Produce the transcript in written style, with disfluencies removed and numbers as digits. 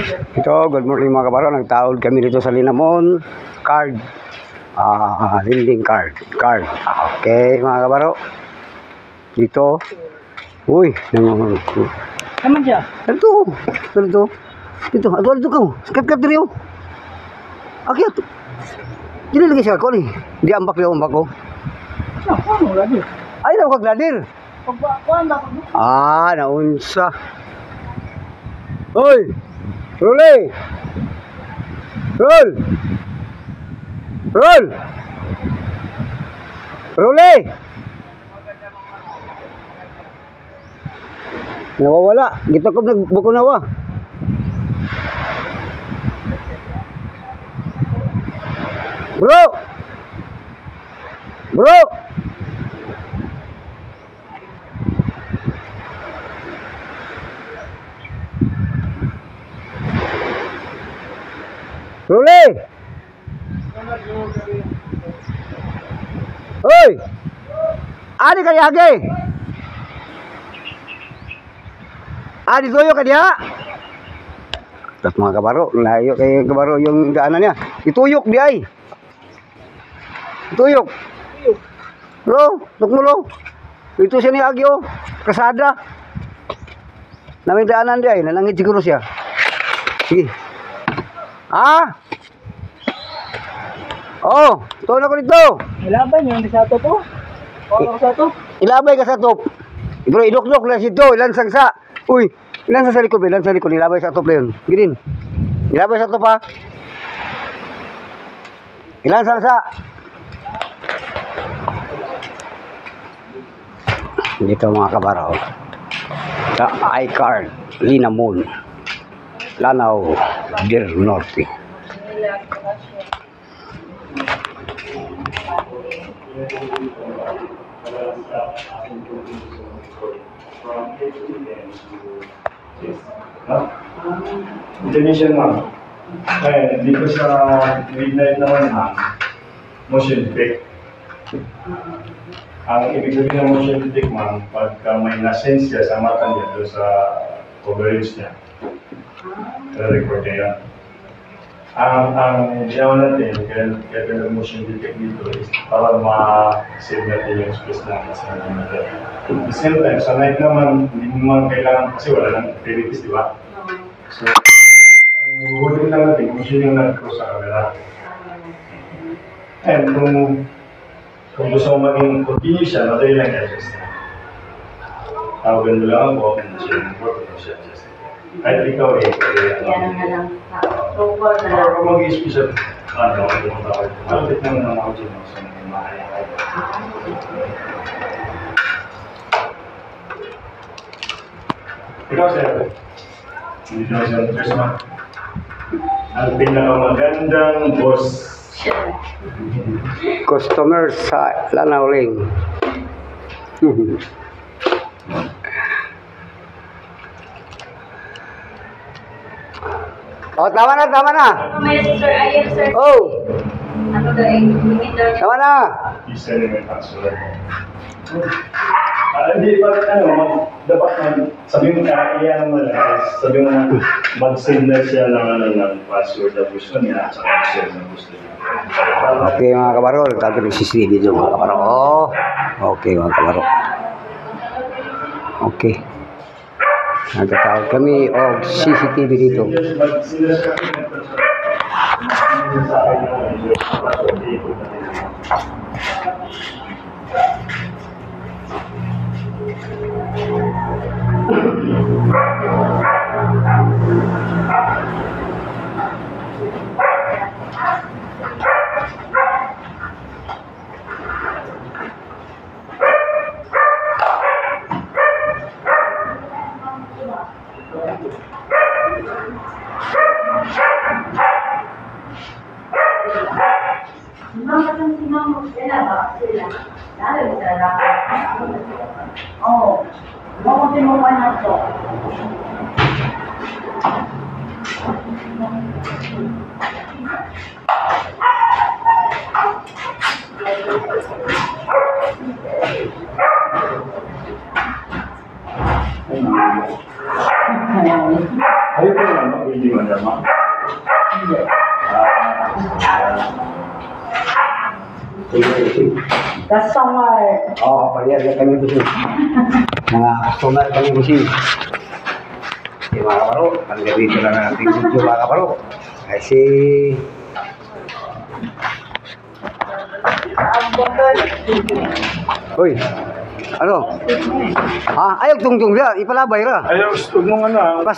Ito, good morning mga kabaro. Nagtaod kami dito sa Linamon. Card. Lending card. Okay mga kabaro. Dito. Uy. Naman siya? Dito. Dito ka. Skat-skat diri oh. Akyat. Dili lagi siya ko ni. Di ambak yung ambak ko. Ano lagi? Ay, na kag ladir. Pagbakuan ba? Naunsa. Hoy. Roll! Nawawala. Gito ko nagbuko nawa. Bro! Ruli! Hoy! Adi ka yage! Adi tuyo ka diha! Tapos mga kabaro, layo kay kabaro yung daanan niya. Ituyok di ay! Ituyok! Bro, tukmulo! Ito siya ni Agyo, kasada. Namin daanan di ay, nanangit siguro siya. Sige. Oh, tuon ako dito. Ilaban yung sa to po. Ko sa to. Ilabay ka sa top. Bro, idok-dok lang sito, ilan sangsa. Uy, ilan sa likod, ilabay sa top leon. Girin. Ilabay sa top ha. Ilan sangsa. Dito mga kabaro. Sa iCard, Linamon. Lanao del Norte. Indonesian ma'am. Kaya dito sa midnight naman motion detect. Ang ibig sabihin ng motion detect ma'am, pagka may nasensya sa mata niya doon sa coverage niya. Record niya yan. Ang ginawa natin, kaya motion detect dito is para ma-save natin yung space natin sa meter. At the same time, sa night naman, hindi naman kailangan kasi wala ng activities, di ba? So, ang huhuling lang natin kung sino yung nag-cross sa camera. And kung gusto mo maging continuous siya, madali lang i-adjust niya. Tawagan mo lang ako, kung siya yung report, kung siya adjust. Kahit ikaw Yan na lang. So far na lang. kung mag-i-special, malapit naman ang ako dyan sa mga mahal. Ikaw, sir. Hindi na siya first man. Ang pinakamagandang boss. Customer sa Lanao Ling. Oh, tama na. May sir, ayan sir. Oh, Ano daw eh? Tingin daw niya. tama na. Isa rin may password. Hindi, dapat sabi mo iyan mo lang, sabi mo mag-send na siya ng password na gusto niya at saka share na gusto niya. Okay mga kabaro, tayo ng CCTV dito mga kabaro. Oh, okay mga kabaro. Okay. Nagtatawag kami o CCTV dito. Oh, mabuti mo pa na to. Ayaw ko naman, hindi mo naman. Customer. Oo, palihan na kami busing. Mga customer kami busing. Okay, mga kabaro, hanggang dito na natin video mga kabaro. Kasi, uy, ano? Ha? Ayaw tungtong siya, ipalabay ra. Ayaw, huwag mong ano, Plastic.